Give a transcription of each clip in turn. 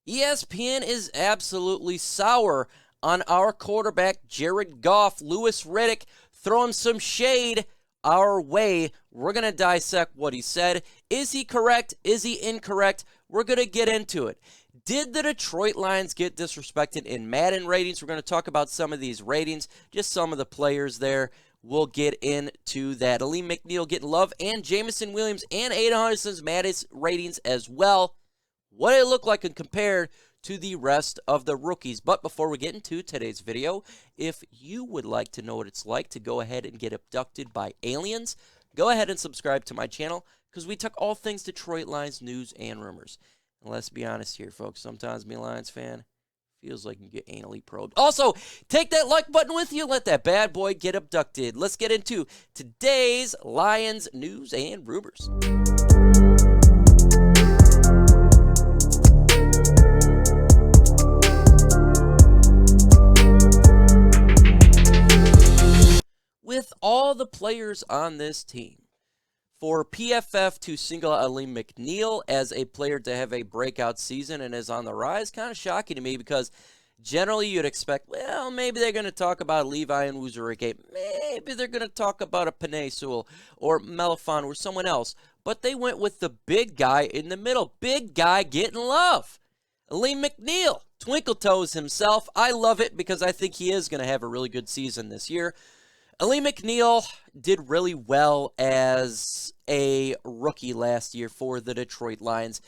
ESPN is absolutely sour on our quarterback, Jared Goff. Louis Riddick throwing some shade our way. We're going to dissect what he said. Is he correct? Is he incorrect? We're going to get into it. Did the Detroit Lions get disrespected in Madden ratings? We're going to talk about some of these ratings, just some of the players there. We'll get into that. Alim McNeil getting love, and Jameson Williams and Aidan Hutchinson's Madden ratings as well. What did it look like compared to the rest of the rookies? But before we get into today's video, if you would like to know what it's like to go ahead and get abducted by aliens, go ahead and subscribe to my channel, because we talk all things Detroit Lions news and rumors. And let's be honest here, folks. Sometimes being a Lions fan feels like you get anally probed. Also, take that like button with you. Let that bad boy get abducted. Let's get into today's Lions news and rumors. With all the players on this team, for PFF to single out Alim McNeil as a player to have a breakout season and is on the rise, kind of shocking to me, because generally you'd expect, well, maybe they're going to talk about Levi and Wuzurike. Maybe they're going to talk about a Penei Sewell or Melifon or someone else. But they went with the big guy in the middle. Big guy getting love. Alim McNeil, twinkle toes himself. I love it because I think he is going to have a really good season this year. Alim McNeil did really well as a rookie last year for the Detroit Lions.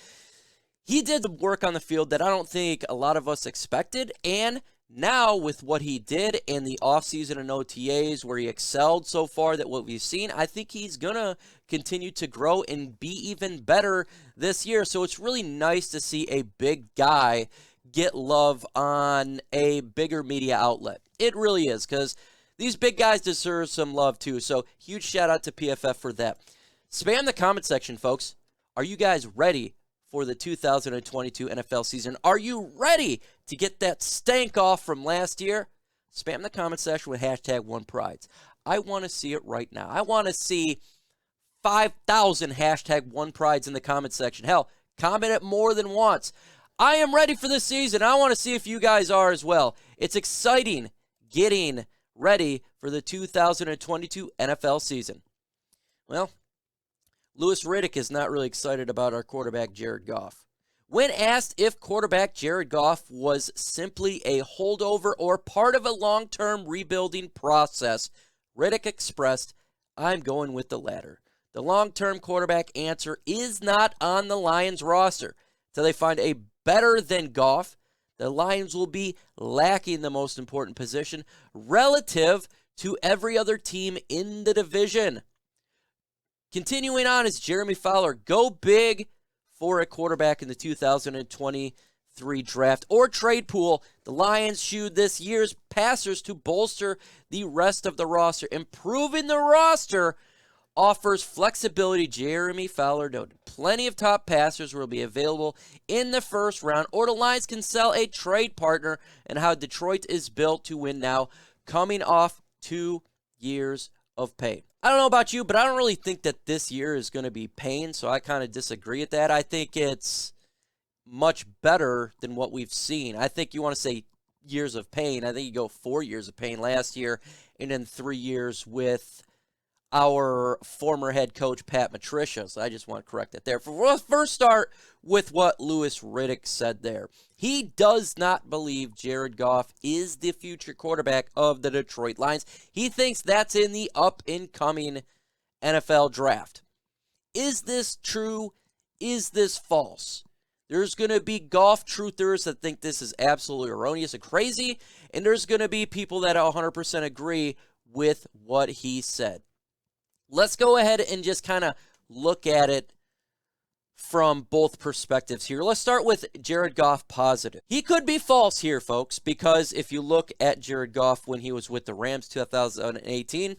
He did the work on the field that I don't think a lot of us expected, and now with what he did in the offseason and OTAs where he excelled so far, that what we've seen, I think he's going to continue to grow and be even better this year. So it's really nice to see a big guy get love on a bigger media outlet. It really is, because these big guys deserve some love too. So huge shout out to PFF for that. Spam the comment section, folks. Are you guys ready for the 2022 NFL season? Are you ready to get that stank off from last year? Spam the comment section with hashtag OnePrides. I want to see it right now. I want to see 5,000 hashtag OnePrides in the comment section. Hell, comment it more than once. I am ready for this season. I want to see if you guys are as well. It's exciting getting ready for the 2022 NFL season. Well, Louis Riddick is not really excited about our quarterback, Jared Goff. When asked if quarterback Jared Goff was simply a holdover or part of a long-term rebuilding process, Riddick expressed, "I'm going with the latter. The long-term quarterback answer is not on the Lions roster. Till they find a better than Goff, the Lions will be lacking the most important position relative to every other team in the division." Continuing on is Jeremy Fowler. Go big for a quarterback in the 2023 draft or trade pool. The Lions shoot this year's passers to bolster the rest of the roster. Improving the roster offers flexibility. Jeremy Fowler noted plenty of top passers will be available in the first round, or the Lions can sell a trade partner, and how Detroit is built to win now, coming off 2 years of pain. I don't know about you, but I don't really think that this year is going to be pain, so I kind of disagree with that. I think it's much better than what we've seen. I think you want to say years of pain. I think you go 4 years of pain last year, and then 3 years with our former head coach, Pat Matricia. So I just want to correct that there. First start with what Louis Riddick said there. He does not believe Jared Goff is the future quarterback of the Detroit Lions. He thinks that's in the up-and-coming NFL draft. Is this true? Is this false? There's going to be Goff truthers that think this is absolutely erroneous and crazy, and there's going to be people that 100% agree with what he said. Let's go ahead and just kind of look at it from both perspectives here. Let's start with Jared Goff positive. He could be false here, folks, because if you look at Jared Goff when he was with the Rams 2018,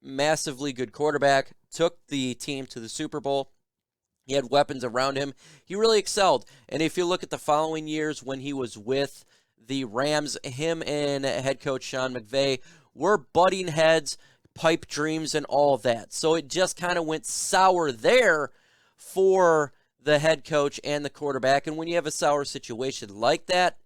massively good quarterback, took the team to the Super Bowl. He had weapons around him. He really excelled. And if you look at the following years when he was with the Rams, him and head coach Sean McVay were butting heads, pipe dreams, and all that. So it just kind of went sour there for the head coach and the quarterback. And when you have a sour situation like that,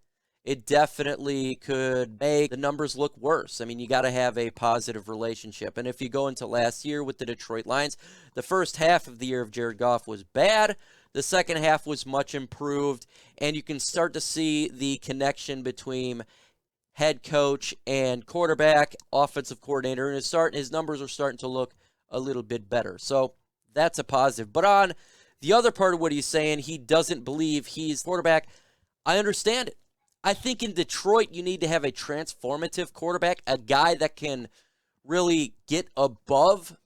it definitely could make the numbers look worse. I mean, you got to have a positive relationship. And if you go into last year with the Detroit Lions, the first half of the year of Jared Goff was bad. The second half was much improved. And you can start to see the connection between head coach and quarterback, offensive coordinator. And his numbers are starting to look a little bit better. So that's a positive. But on the other part of what he's saying, he doesn't believe he's quarterback. I understand it. I think in Detroit, you need to have a transformative quarterback, a guy that can really get above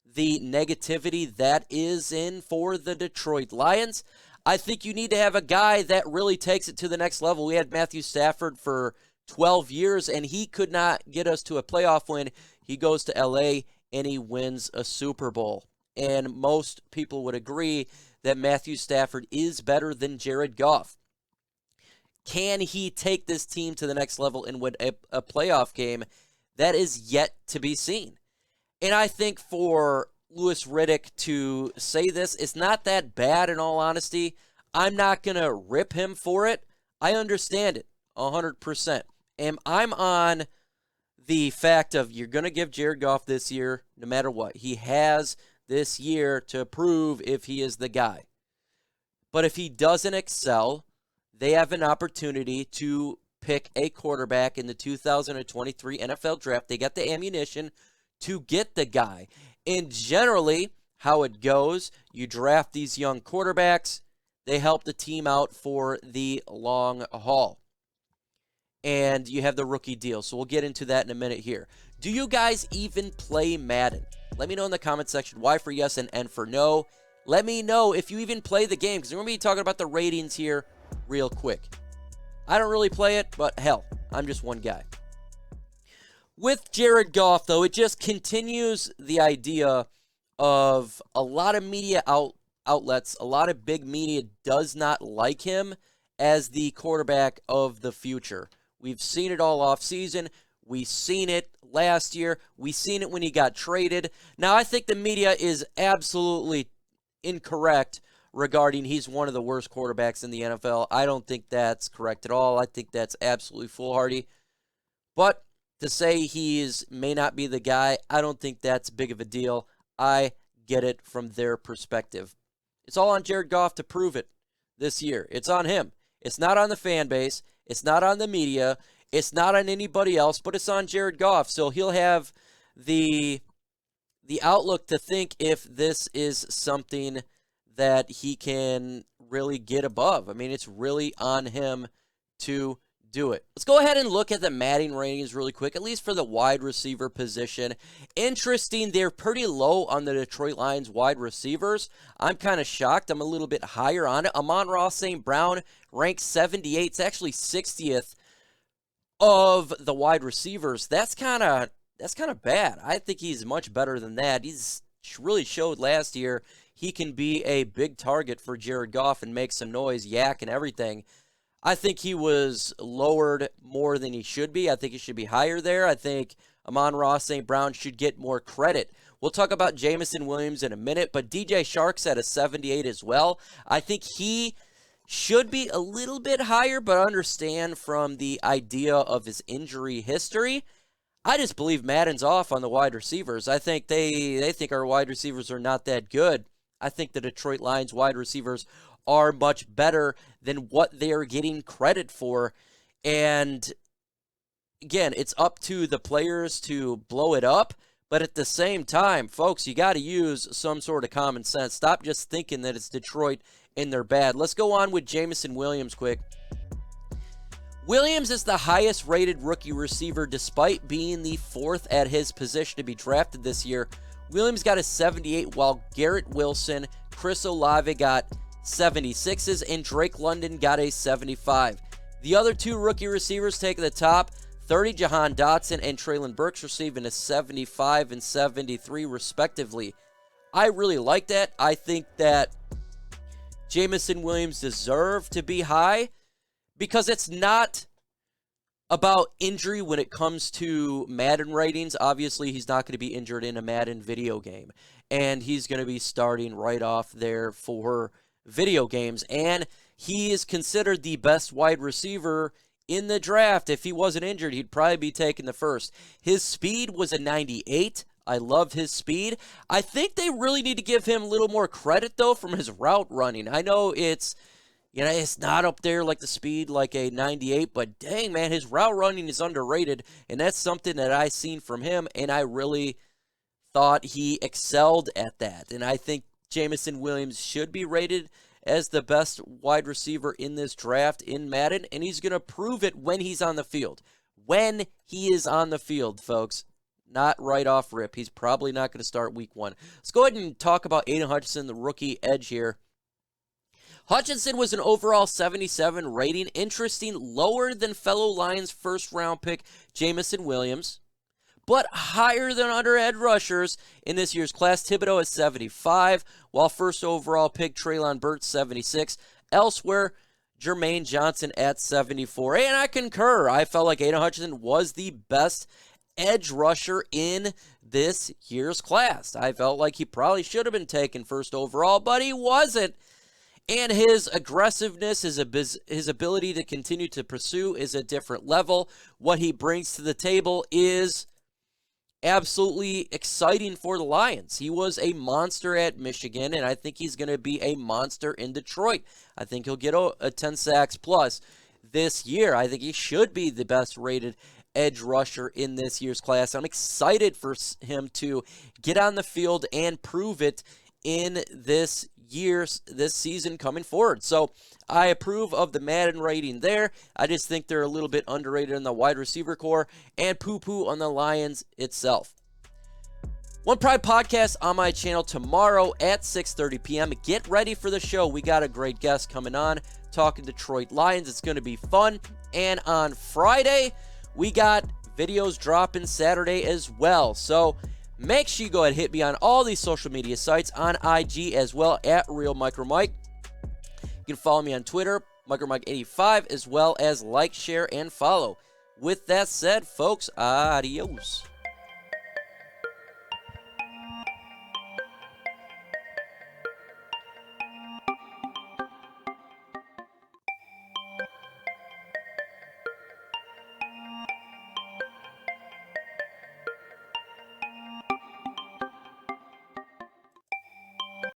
the negativity that is in for the Detroit Lions. I think you need to have a guy that really takes it to the next level. We had Matthew Stafford for 12 years, and he could not get us to a playoff win. He goes to L.A., and he wins a Super Bowl. And most people would agree that Matthew Stafford is better than Jared Goff. Can he take this team to the next level and win a playoff game? That is yet to be seen. And I think for Louis Riddick to say this, it's not that bad in all honesty. I'm not going to rip him for it. I understand it 100%. And I'm on the fact of you're going to give Jared Goff this year no matter what. He has this year to prove if he is the guy. But if he doesn't excel, they have an opportunity to pick a quarterback in the 2023 NFL draft. They got the ammunition to get the guy. And generally, how it goes, you draft these young quarterbacks. They help the team out for the long haul. And you have the rookie deal. So we'll get into that in a minute here. Do you guys even play Madden? Let me know in the comment section. Y for yes and N for no. Let me know if you even play the game, because we're going to be talking about the ratings here real quick. I don't really play it, but hell, I'm just one guy. With Jared Goff, though, it just continues the idea of a lot of media outlets, a lot of big media does not like him as the quarterback of the future. We've seen it all off season. We've seen it last year. We've seen it when he got traded. Now, I think the media is absolutely incorrect regarding he's one of the worst quarterbacks in the NFL. I don't think that's correct at all. I think that's absolutely foolhardy. But to say may not be the guy, I don't think that's big of a deal. I get it from their perspective. It's all on Jared Goff to prove it this year. It's on him. It's not on the fan base. It's not on the media. It's not on anybody else, but it's on Jared Goff. So he'll have the outlook to think if this is something that he can really get above. I mean, it's really on him to do it. Let's go ahead and look at the Madden ratings really quick, at least for the wide receiver position. Interesting, they're pretty low on the Detroit Lions wide receivers. I'm kind of shocked. I'm a little bit higher on it. Amon-Ra St. Brown ranks 78. It's actually 60th of the wide receivers. That's kind of bad. I think he's much better than that. He's really showed last year he can be a big target for Jared Goff and make some noise, yak, and everything. I think he was lowered more than he should be. I think he should be higher there. I think Amon-Ra St. Brown should get more credit. We'll talk about Jameson Williams in a minute, but DJ Chark's at a 78 as well. I think he should be a little bit higher, but understand from the idea of his injury history. I just believe Madden's off on the wide receivers. I think they think our wide receivers are not that good. I think the Detroit Lions wide receivers are much better than what they are getting credit for. And again, it's up to the players to blow it up. But at the same time, folks, you got to use some sort of common sense. Stop just thinking that it's Detroit and they're bad. Let's go on with Jameson Williams quick. Williams is the highest rated rookie receiver despite being the fourth at his position to be drafted this year. Williams got a 78 while Garrett Wilson, Chris Olave got 76s, and Drake London got a 75. The other two rookie receivers taking the top 30, Jahan Dotson and Treylon Burks receiving a 75 and 73 respectively. I really like that. I think that Jameson Williams deserved to be high because it's not about injury when it comes to Madden ratings. Obviously, he's not going to be injured in a Madden video game, and he's going to be starting right off there for video games, and he is considered the best wide receiver in the draft. If he wasn't injured, he'd probably be taken the first. His speed was a 98. I love his speed. I think they really need to give him a little more credit, though, from his route running. I know it's not up there like the speed like a 98, but dang, man, his route running is underrated, and that's something that I seen from him, and I really thought he excelled at that. And I think Jameson Williams should be rated as the best wide receiver in this draft in Madden, and he's going to prove it when he's on the field. When he is on the field, folks. Not right off rip. He's probably not going to start week 1. Let's go ahead and talk about Aidan Hutchinson, the rookie edge here. Hutchinson was an overall 77 rating. Interesting, lower than fellow Lions first-round pick Jameson Williams, but higher than other edge rushers in this year's class. Thibodeau is 75, while first overall pick Treylon Burks 76. Elsewhere, Jermaine Johnson at 74. And I concur. I felt like Aidan Hutchinson was the best edge rusher in this year's class. I felt like he probably should have been taken first overall, but he wasn't. And his aggressiveness, his ability to continue to pursue is a different level. What he brings to the table is absolutely exciting for the Lions. He was a monster at Michigan, and I think he's going to be a monster in Detroit. I think he'll get a 10 sacks plus this year. I think he should be the best rated edge rusher in this year's class. I'm excited for him to get on the field and prove it in this season coming forward. So I approve of the Madden rating there. I just think they're a little bit underrated in the wide receiver core, and poo-poo on the Lions itself. One Pride podcast on my channel tomorrow at 6:30 p.m. Get ready for the show. We got a great guest coming on talking Detroit Lions. It's going to be fun. And on Friday, we got videos dropping Saturday as well. So make sure you go ahead and hit me on all these social media sites, on IG as well, at Real MicroMike. You can follow me on Twitter, MicroMike85, as well as like, share, and follow. With that said, folks, adios.